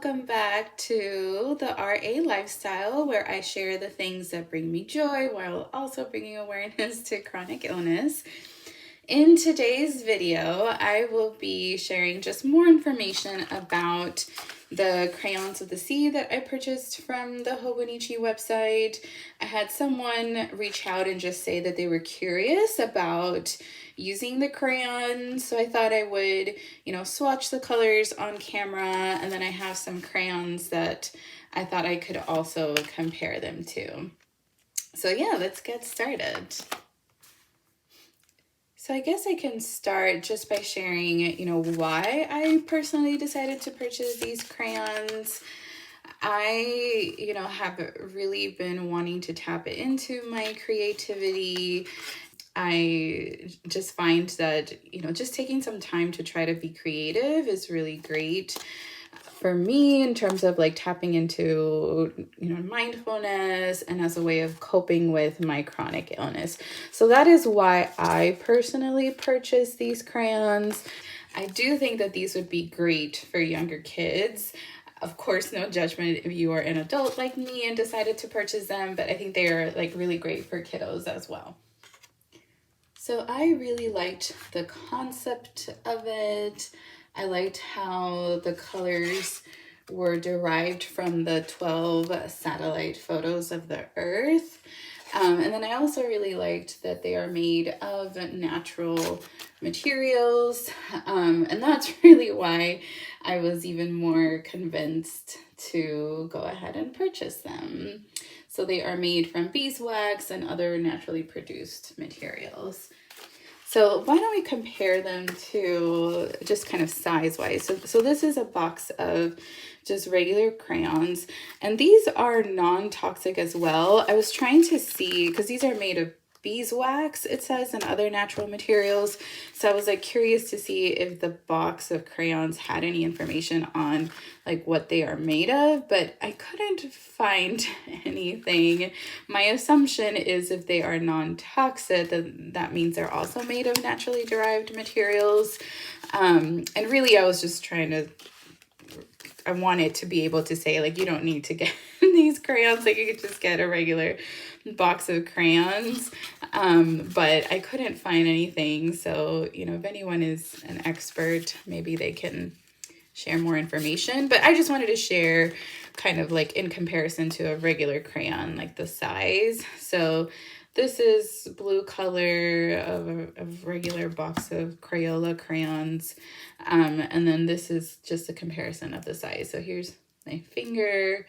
welcome back to the RA lifestyle, where I share the things that bring me joy while also bringing awareness to chronic illness. In today's video, I will be sharing just more information about the crayons of the sea that I purchased from the Hobonichi website. I had someone reach out and just say that they were curious about using the crayons, so I thought I would, swatch the colors on camera, and then I have some crayons that I thought I could also compare them to. So yeah, let's get started. So I guess I can start just by sharing, why I personally decided to purchase these crayons. I, have really been wanting to tap into my creativity. I just find that, just taking some time to try to be creative is really great for me in terms of like tapping into, mindfulness and as a way of coping with my chronic illness. So that is why I personally purchased these crayons. I do think that these would be great for younger kids. Of course, no judgment if you are an adult like me and decided to purchase them, but I think they are like really great for kiddos as well. So I really liked the concept of it. I liked how the colors were derived from the 12 satellite photos of the Earth. And then I also really liked that they are made of natural materials. And that's really why I was even more convinced to go ahead and purchase them. So they are made from beeswax and other naturally produced materials. So why don't we compare them to just kind of size-wise. So this is a box of just regular crayons, and these are non-toxic as well. I was trying to see, because these are made of beeswax, it says, and other natural materials. So I was like curious to see if the box of crayons had any information on like what they are made of, but I couldn't find anything. My assumption is if they are non-toxic, then that means they're also made of naturally derived materials. And really I was just I wanted to be able to say, like, you don't need to get these crayons, like you could just get a regular box of crayons. But I couldn't find anything. So, if anyone is an expert, maybe they can share more information. But I just wanted to share kind of like in comparison to a regular crayon, like the size. So this is blue color of a regular box of Crayola crayons. And then this is just a comparison of the size. So here's my finger.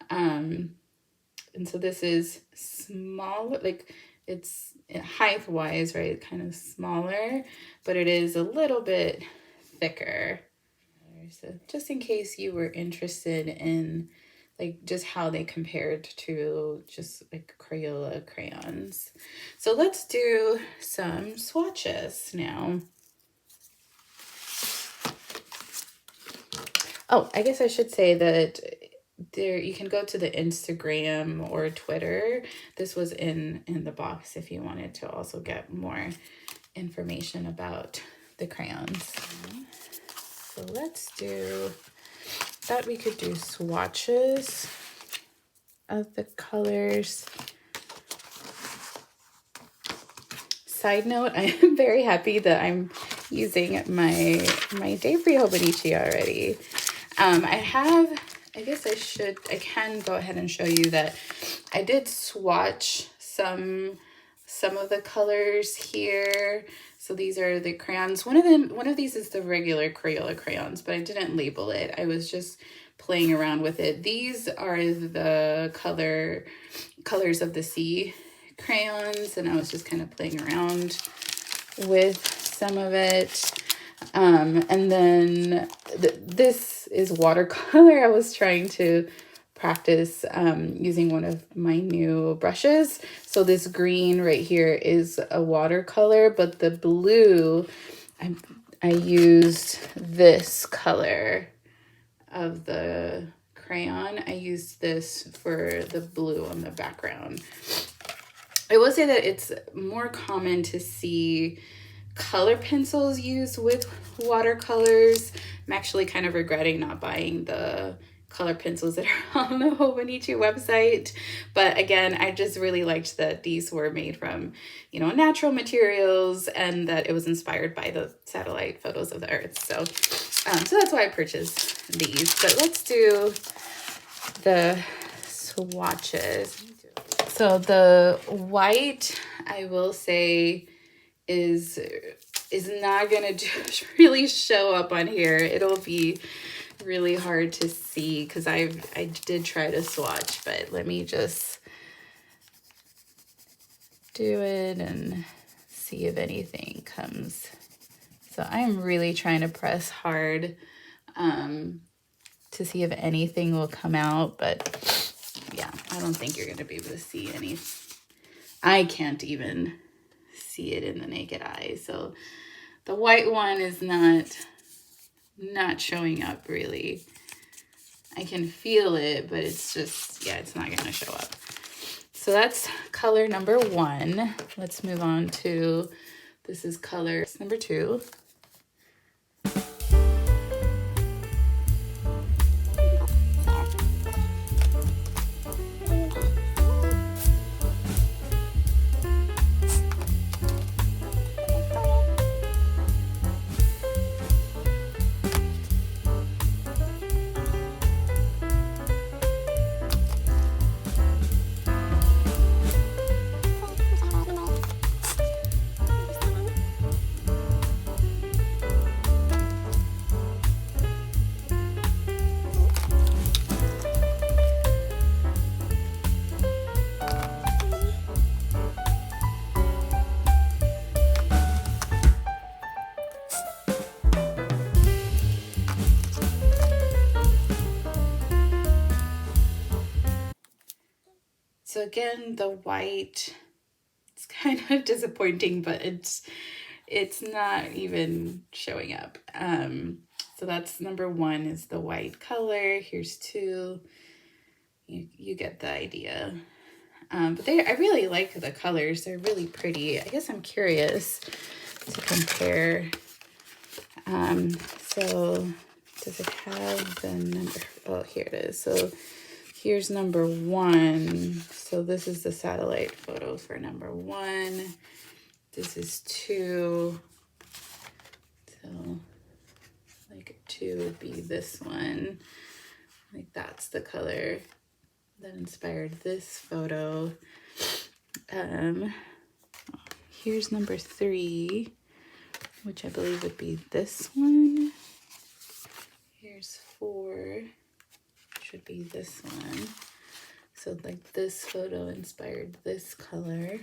And so this is small, like it's height wise, right? Kind of smaller, but it is a little bit thicker. So just in case you were interested in like just how they compared to just like Crayola crayons. So let's do some swatches now. Oh, I guess I should say that you can go to the Instagram or Twitter. This was in the box if you wanted to also get more information about the crayons. So let's do that. We could do swatches of the colors. Side note, I am very happy that I'm using my day-free Hobonichi already. I can go ahead and show you that I did swatch some of the colors here. So these are the crayons. One of these is the regular Crayola crayons, but I didn't label it. I was just playing around with it. These are the colors of the sea crayons, and I was just kind of playing around with some of it. And then this is watercolor. I was trying to practice using one of my new brushes. So this green right here is a watercolor, but the blue, I used this color of the crayon. I used this for the blue on the background. I will say that it's more common to see color pencils used with watercolors. I'm actually kind of regretting not buying the color pencils that are on the Hobonichi website. But again, I just really liked that these were made from, you know, natural materials and that it was inspired by the satellite photos of the Earth. So, so that's why I purchased these. But let's do the swatches. So the white, I will say, is not gonna really show up on here. It'll be really hard to see because I did try to swatch, but let me just do it and see if anything comes. So I'm really trying to press hard to see if anything will come out, but yeah, I don't think you're gonna be able to see any. I can't even see it in the naked eye. So the white one is not showing up really. I can feel it, but it's just, yeah, it's not gonna show up. So that's color number 1. Let's move on to, this is color number 2. So again, the white, it's kind of disappointing, but it's not even showing up. So that's number 1 is the white color. Here's 2. You get the idea. But I really like the colors. They're really pretty. I guess I'm curious to compare. So does it have the number? Oh, here it is. So here's number 1. So this is the satellite photo for number 1. This is 2. So like 2 would be this one. Like that's the color that inspired this photo. Here's number 3, which I believe would be this one. Here's 4. Should be this one. So like this photo inspired this color.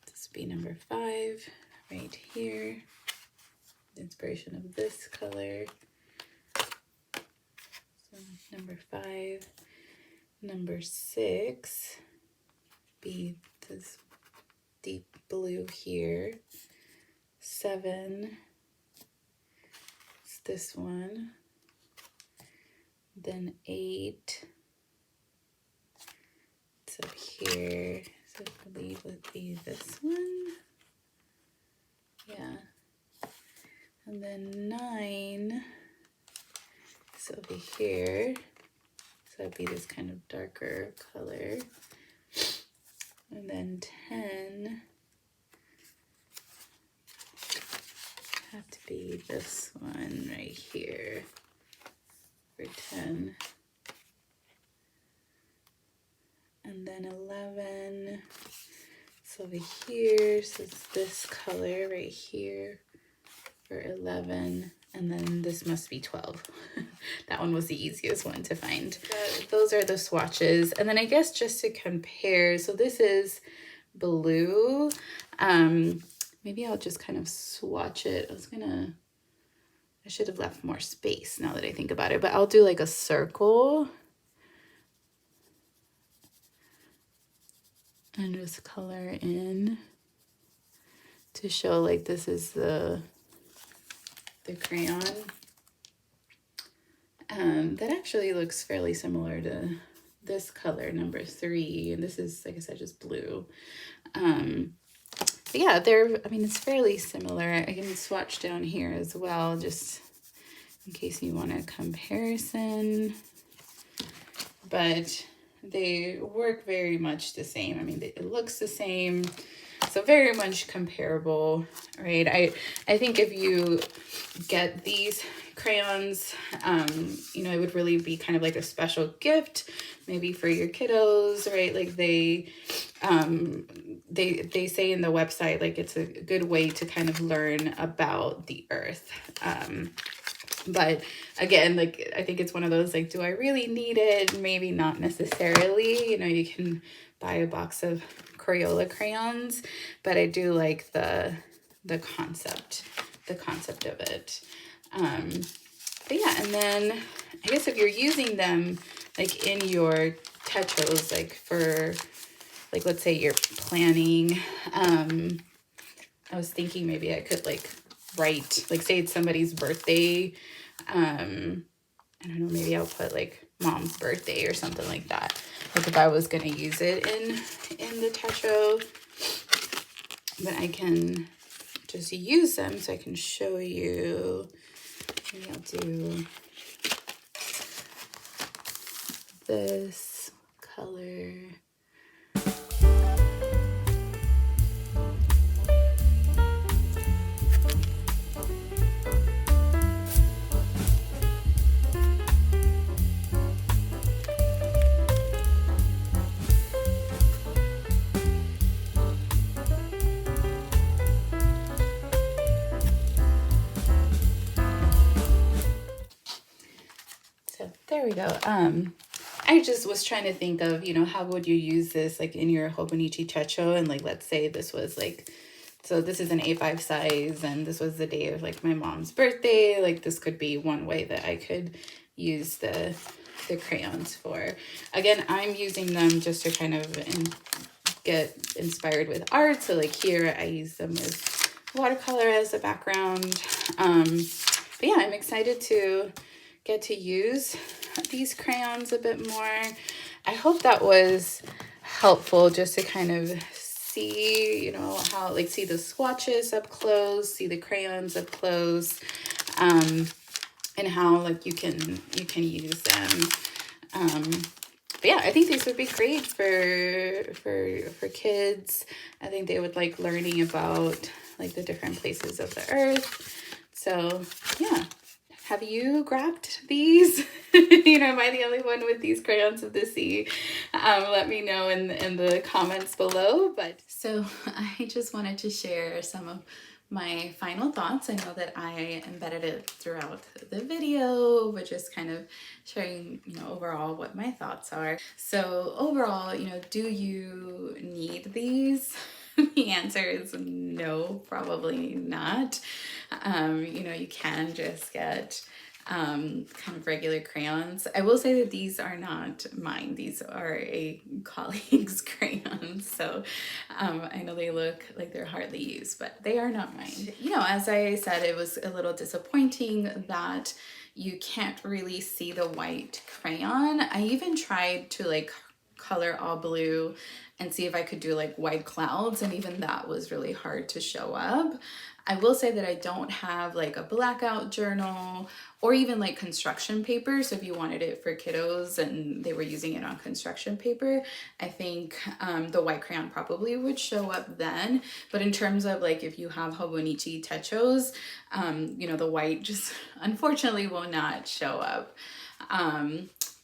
This would be number 5 right here. The inspiration of this color. So number 5. Number 6 be this deep blue here. 7 is this one. Then 8, it's up here, so I believe would be this one, yeah, and then 9, so over here, so that'd be this kind of darker color, and then 10, have to be this one right here. For 10, and then 11, so over here, so it's this color right here for 11, and then this must be 12. That one was the easiest one to find. Those are the swatches, and then I guess just to compare, so this is blue. Maybe I'll just kind of swatch it. I should have left more space now that I think about it, but I'll do like a circle and just color in to show like this is the crayon. That actually looks fairly similar to this color, number 3, and this is, like I said, just blue. But yeah, I mean, it's fairly similar. I can swatch down here as well, just in case you want a comparison. But they work very much the same. I mean, it looks the same, so very much comparable, right? I think if you get these crayons, you know, it would really be kind of like a special gift, maybe for your kiddos, right? Like they say in the website, like it's a good way to kind of learn about the earth. But again, like, I think it's one of those, like, do I really need it? Maybe not necessarily. You know, you can buy a box of Crayola crayons, but I do like the concept of it. But yeah, and then I guess if you're using them like in your techos, like for, like, let's say you're planning, I was thinking maybe I could like write, like, say it's somebody's birthday, I don't know, maybe I'll put like mom's birthday or something like that. Like if I was gonna use it in the Techo, but I can just use them so I can show you. Maybe I'll do this color. So there we go. I just was trying to think of, you know, how would you use this like in your Hobonichi Techo, and like, let's say this was like, so this is an A5 size and this was the day of like my mom's birthday. Like this could be one way that I could use the crayons for. Again, I'm using them just to kind of get inspired with art. So like here I use them with watercolor as a background. But yeah, I'm excited to get to use these crayons a bit more. I hope that was helpful just to kind of see, you know, how, like, see the swatches up close, see the crayons up close, and how like you can use them. But yeah, I think these would be great for kids. I think they would like learning about like the different places of the earth. So yeah. Have you grabbed these? You know, am I the only one with these crayons of the sea? Let me know in the comments below. But so I just wanted to share some of my final thoughts. I know that I embedded it throughout the video, but just kind of sharing, you know, overall what my thoughts are. So overall, you know, do you need these? The answer is no, probably not. You know, you can just get kind of regular crayons. I will say that these are not mine. These are a colleague's crayons. So I know they look like they're hardly used, but they are not mine. You know, as I said, it was a little disappointing that you can't really see the white crayon. I even tried to like color all blue and see if I could do like white clouds, and even that was really hard to show up. I will say that I don't have like a blackout journal or even like construction paper. So if you wanted it for kiddos and they were using it on construction paper, I think the white crayon probably would show up then. But in terms of like if you have Hobonichi Techos, you know, the white just unfortunately will not show up.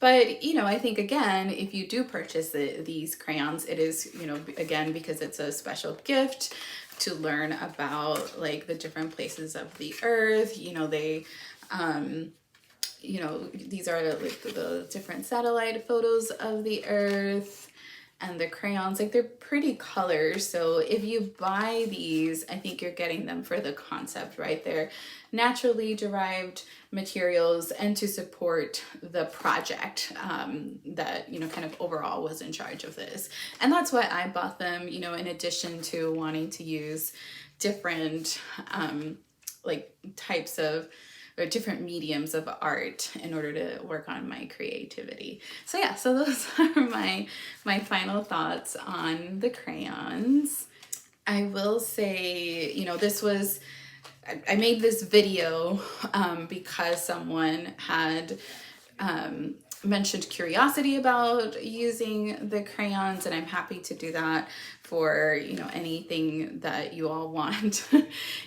But, you know, I think, again, if you do purchase these crayons, it is, you know, again, because it's a special gift to learn about, like, the different places of the earth. You know, they, you know, these are, like, the different satellite photos of the earth. And the crayons, like, they're pretty colors. So if you buy these, I think you're getting them for the concept, right? They're naturally derived materials and to support the project that, you know, kind of overall was in charge of this. And that's why I bought them, you know, in addition to wanting to use different like types of or different mediums of art in order to work on my creativity. So yeah, so those are my final thoughts on the crayons. I will say, you know, this was, I made this video because someone had mentioned curiosity about using the crayons, and I'm happy to do that for, you know, anything that you all want,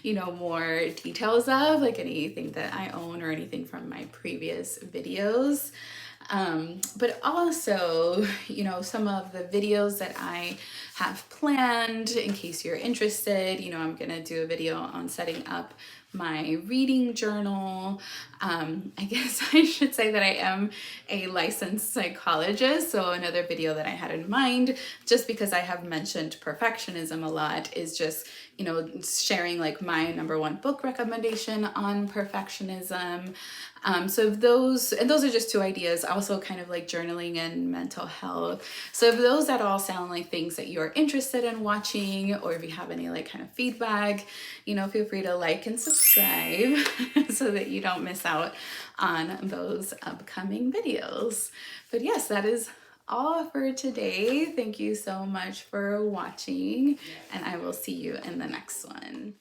you know, more details of, like anything that I own or anything from my previous videos. But also, you know, some of the videos that I have planned, in case you're interested, you know, I'm gonna do a video on setting up my reading journal. I guess I should say that I am a licensed psychologist. So another video that I had in mind, just because I have mentioned perfectionism a lot, is just, you know, sharing like my #1 book recommendation on perfectionism. So if those, and those are just 2 ideas, also kind of like journaling and mental health. So if those at all sound like things that you're interested in watching, or if you have any like kind of feedback, you know, feel free to like and subscribe so that you don't miss out on those upcoming videos. But yes, that is all for today. Thank you so much for watching, and I will see you in the next one.